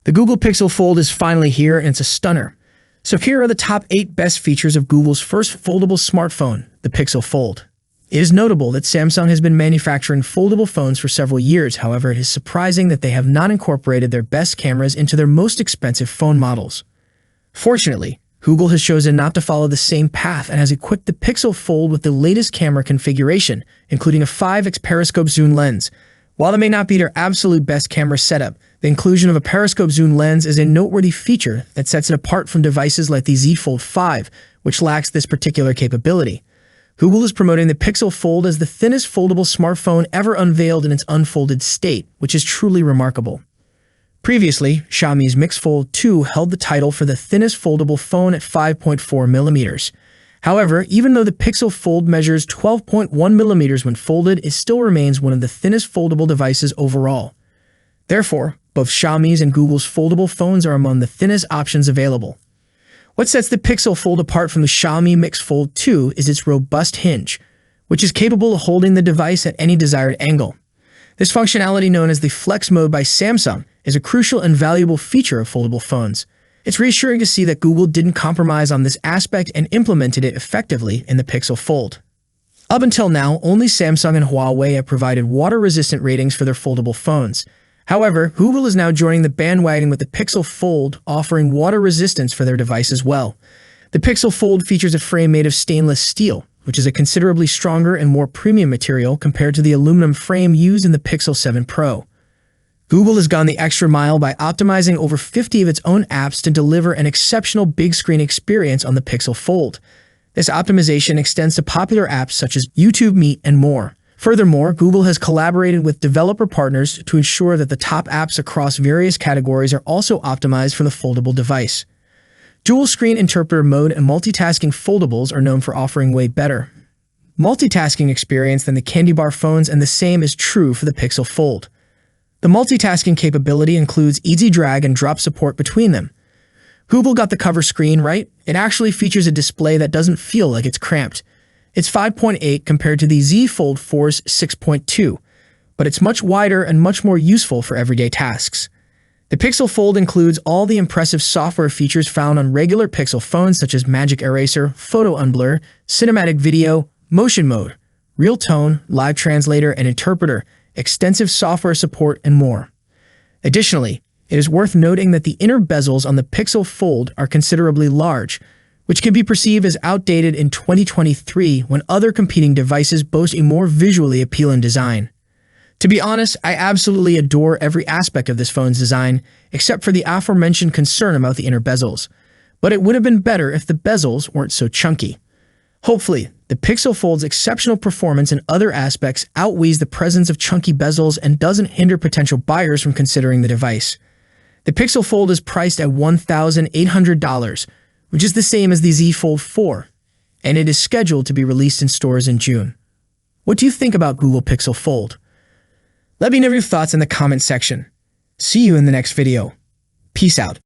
The Google Pixel Fold is finally here, and it's a stunner. So here are the top 8 best features of Google's first foldable smartphone, the Pixel Fold. It is notable that Samsung has been manufacturing foldable phones for several years. However, it is surprising that they have not incorporated their best cameras into their most expensive phone models. Fortunately, Google has chosen not to follow the same path and has equipped the Pixel Fold with the latest camera configuration, including a 5x periscope zoom lens. While that may not be their absolute best camera setup, the inclusion of a periscope zoom lens is a noteworthy feature that sets it apart from devices like the Z Fold 5, which lacks this particular capability. Google is promoting the Pixel Fold as the thinnest foldable smartphone ever unveiled in its unfolded state, which is truly remarkable. Previously, Xiaomi's Mix Fold 2 held the title for the thinnest foldable phone at 5.4 millimeters. However, even though the Pixel Fold measures 12.1 millimeters when folded, it still remains one of the thinnest foldable devices overall. Therefore, both Xiaomi's and Google's foldable phones are among the thinnest options available. What sets the Pixel Fold apart from the Xiaomi Mix Fold 2 is its robust hinge, which is capable of holding the device at any desired angle. This functionality, known as the Flex Mode by Samsung, is a crucial and valuable feature of foldable phones. It's reassuring to see that Google didn't compromise on this aspect and implemented it effectively in the Pixel Fold. Up until now, only Samsung and Huawei have provided water-resistant ratings for their foldable phones. However, Google is now joining the bandwagon with the Pixel Fold, offering water resistance for their device as well. The Pixel Fold features a frame made of stainless steel, which is a considerably stronger and more premium material compared to the aluminum frame used in the Pixel 7 Pro. Google has gone the extra mile by optimizing over 50 of its own apps to deliver an exceptional big screen experience on the Pixel Fold. This optimization extends to popular apps such as YouTube, Meet, and more. Furthermore, Google has collaborated with developer partners to ensure that the top apps across various categories are also optimized for the foldable device. Dual Screen Interpreter Mode and Multitasking foldables are known for offering way better multitasking experience than the candy bar phones, and the same is true for the Pixel Fold. The multitasking capability includes easy drag and drop support between them. Google got the cover screen right. It actually features a display that doesn't feel like it's cramped. It's 5.8 compared to the Z Fold 4's 6.2, but it's much wider and much more useful for everyday tasks. The Pixel Fold includes all the impressive software features found on regular Pixel phones, such as Magic Eraser, Photo Unblur, Cinematic Video, Motion Mode, Real Tone, Live Translator and Interpreter, extensive software support, and more. Additionally, it is worth noting that the inner bezels on the Pixel Fold are considerably large, which can be perceived as outdated in 2023 when other competing devices boast a more visually appealing design. To be honest, I absolutely adore every aspect of this phone's design, except for the aforementioned concern about the inner bezels. But it would have been better if the bezels weren't so chunky. Hopefully, the Pixel Fold's exceptional performance in other aspects outweighs the presence of chunky bezels and doesn't hinder potential buyers from considering the device. The Pixel Fold is priced at $1,800, which is the same as the Z Fold 4, and it is scheduled to be released in stores in June. What do you think about Google Pixel Fold? Let me know your thoughts in the comment section. See you in the next video. Peace out.